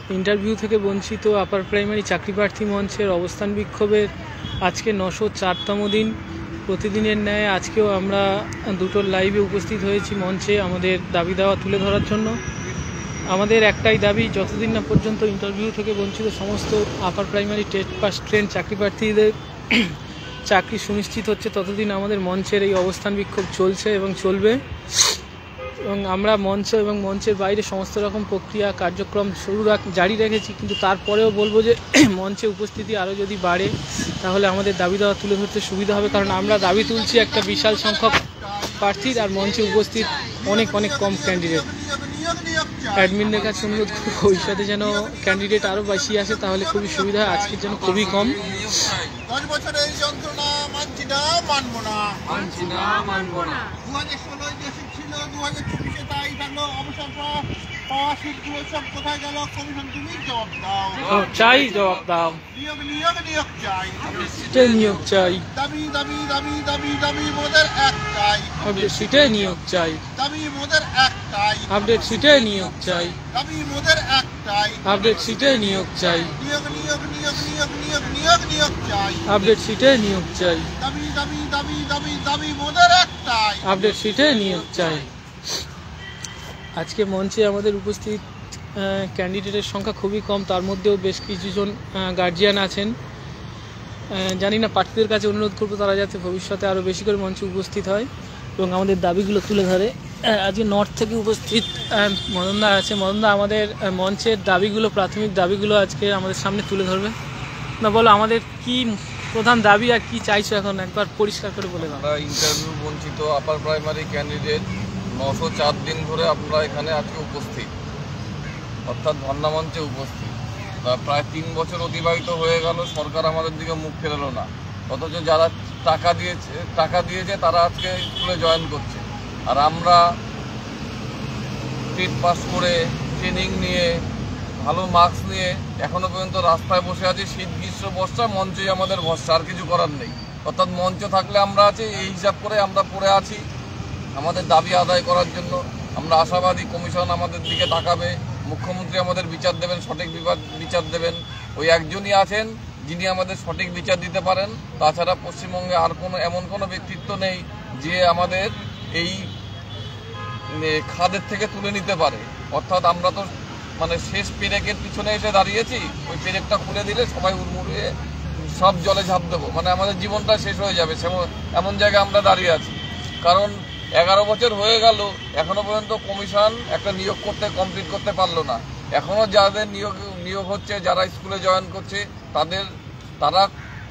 Interview থেকে বঞ্চিত upper primary চাকরি প্রার্থী মঞ্চের অবস্থান বিক্ষোভের আজকে 904তম দিন। প্রতিদিনের ন্যায় আজকেও আমরা দুটো লাইভে উপস্থিত হয়েছি মঞ্চে আমাদের দাবি দাওয়া তুলে ধরার জন্য। আমাদের একটাই দাবি, যতদিন না পর্যন্ত ইন্টারভিউ থেকে বঞ্চিত সমস্ত upper primary TET pass train চাকরি প্রার্থীদের চাকরি সুনিশ্চিত হচ্ছে, ততদিন আমাদের মঞ্চের এই অবস্থান বিক্ষোভ চলছে এবং চলবে। এবং আমরা মঞ্চ এবং মঞ্চের বাইরে সমস্ত রকম প্রক্রিয়া কার্যক্রম জারি রেখেছি, কিন্তু তারপরেও বলবো যে মঞ্চে উপস্থিতি আরও যদি বাড়ে তাহলে আমাদের দাবি দেওয়া তুলে ধরতে সুবিধা হবে। কারণ আমরা দাবি তুলছি একটা বিশাল সংখ্যক প্রার্থীর, আর মঞ্চে উপস্থিত অনেক কম ক্যান্ডিডেট। অ্যাডমিনদের কাছে অনুরোধ করব ভবিষ্যতে যেন ক্যান্ডিডেট আরও বেশি আসে, তাহলে খুবই সুবিধা। আজকের জন্য খুবই কম। 10 বছরের যন্ত্রণা মানছি না, মানব না। 2016 যে সিট ছিল 2024 তাই থাকলো। অবসর পাওয়া সিটগুলো সব কোথায় গেল? কমিশন তুমি জবাব দাও। জবাব দাও। নিয়োগ চাই। নিয়োগ চাই। দাবি মোদের একটাই। আপডেট সিটে নিয়োগ চাই। দাবি মোদের একটাই। আপডেট সিটে নিয়োগ চাই। দাবি মোদের একটাই। আপডেট সিটে নিয়োগ চাই। নিয়োগ চাই। আপডেট সিটে নিয়োগ চাই। দাবি মোদের একটাই। আপডেট সিটে নিয়োগ চাই। আজকে মঞ্চে আমাদের উপস্থিত ক্যান্ডিডেটের সংখ্যা খুবই কম, তার মধ্যেও বেশ কিছুজন গার্জিয়ান আছেন। জানি না, প্রার্থীদের কাছে অনুরোধ করবো তারা যাতে ভবিষ্যতে আরও বেশি করে মঞ্চে উপস্থিত হয় এবং আমাদের দাবিগুলো তুলে ধরে। আজকে নর্থ থেকে উপস্থিত মদনদা আছে। মদনদা আমাদের মঞ্চের দাবিগুলো, প্রাথমিক দাবিগুলো আজকে আমাদের সামনে তুলে ধরবে। না, বলো আমাদের কি প্রধান দাবি আর কি চাইছো এখন একবার পরিষ্কার করে বলে দাও। আমরা ইন্টারভিউ বঞ্চিত আপার প্রাইমারি ক্যান্ডিডেট 904 দিন ধরে আমরা এখানে আজকে উপস্থিত, অর্থাৎ ধর্ণা মঞ্চে উপস্থিত। প্রায় 3 বছর অতিবাহিত হয়ে গেল, সরকার আমাদের দিকে মুখ ফেরালো না। অথচ যারা টাকা দিয়েছে তারা আজকে স্কুলে জয়েন করছে, আর আমরা টেট পাস করে ট্রেনিং নিয়ে ভালো মার্কস নিয়ে এখনো পর্যন্ত রাস্তায় বসে আছি। শীত গ্রীষ্ম বর্ষা মঞ্চই আমাদের ভরসা, আর কিছু করার নেই। অর্থাৎ মঞ্চ থাকলে আমরা আছি, এই হিসাব করে আমরা পড়ে আছি আমাদের দাবি আদায় করার জন্য। আমরা আশাবাদী কমিশন আমাদের দিকে তাকাবে, মুখ্যমন্ত্রী আমাদের বিচার দেবেন, সঠিক বিচার দেবেন। ওই একজনই আছেন যিনি আমাদের সঠিক বিচার দিতে পারেন। তাছাড়া পশ্চিমবঙ্গে আর এমন কোনো ব্যক্তিত্ব নেই যে আমাদের এই খাদের থেকে তুলে নিতে পারে। অর্থাৎ আমরা তো শেষ পেরেকের পিছনে এসে দাঁড়িয়েছি, ওই পেরেকটা খুলে দিলে সবাই উড়মুড়িয়ে সব জলে ঝাঁপ দেবো, আমাদের জীবনটা শেষ হয়ে যাবে, এমন জায়গায় আমরা দাঁড়িয়ে আছি। কারণ 11 বছর হয়ে গেল, এখনো পর্যন্ত কমিশন একটা নিয়োগ কমপ্লিট করতে পারলো না। এখনো যাদের নিয়োগ হচ্ছে, যারা স্কুলে জয়েন করছে, তারা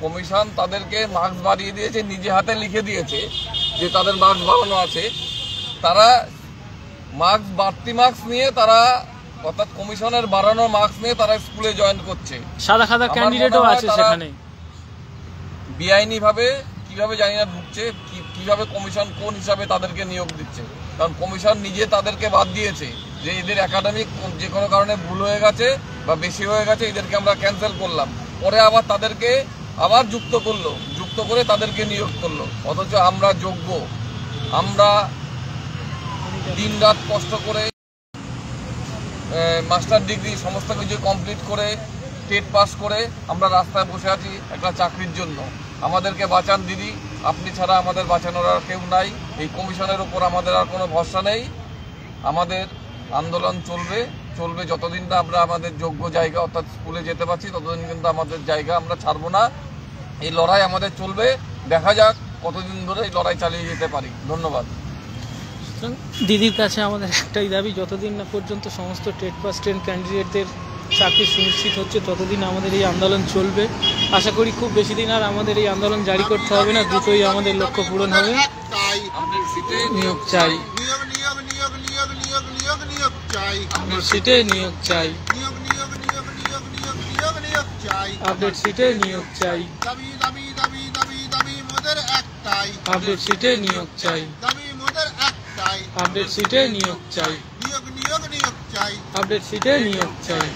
কমিশন তাদেরকে মার্কস বাড়িয়ে দিয়েছে, নিজে হাতে লিখে দিয়েছে যে তাদের মার্কস বাড়ানো আছে। তারা বাড়তি মার্কস নিয়ে অর্থাৎ কমিশনের বাড়ানো মার্কস নিয়ে তারা স্কুলে জয়েন করছে। সাদা ক্যান্ডিডেটও আছে সেখানে। বেআইনি ভাবে কিভাবে জানি না ঢুকছে, কিভাবে কমিশন কোন হিসাবে তাদেরকে নিয়োগ দিচ্ছে। কারণ কমিশন নিজে তাদেরকে বাদ দিয়েছে যে এদের একাডেমিক যে কোনো কারণে ভুল হয়ে গেছে বা বেশি হয়ে গেছে, এদেরকে আমরা ক্যান্সেল করলাম। পরে আবার তাদেরকে যুক্ত করে তাদেরকে নিয়োগ করলো। অথচ আমরা যোগ্য, আমরা দিন রাত কষ্ট করে মাস্টার ডিগ্রি সমস্ত কিছু কমপ্লিট করে টেট পাস করে আমরা রাস্তায় বসে আছি একটা চাকরির জন্য। আমাদেরকে বাঁচান দিদি, আপনি ছাড়া আমাদের বাঁচানোর আর কেউ নাই। এই কমিশনের উপর আমাদের আর কোনো ভরসা নেই। আমাদের আন্দোলন চলবে যতদিন না আমরা আমাদের যোগ্য জায়গা অর্থাৎ স্কুলে যেতে পারছি, ততদিন কিন্তু আমাদের জায়গা আমরা ছাড়বো না। এই লড়াই আমাদের চলবে, দেখা যাক কতদিন ধরে এই লড়াই চালিয়ে যেতে পারি। ধন্যবাদ। দিদির কাছে আমাদের একটাই দাবি, যতদিন না পর্যন্ত সমস্ত টেট পাস ট্রেন ক্যান্ডিডেটদের চাকরি সুনিশ্চিত হচ্ছে ততদিন আমাদের এই আন্দোলন চলবে। আশা করি খুব বেশি দিন আর আমাদের এই আন্দোলন জারি করতে হবে না, দ্রুতই আমাদের লক্ষ্য পূরণ হবে। নিয়োগ চাই। আপডেট সিটে নিয়োগ চাই। আপডেট সিটে নিয়োগ চাই। আপডেট সিটে নিয়োগ চাই। আপডেট সিটে নিয়োগ চাই। আপডেট সিটে নিয়োগ চাই।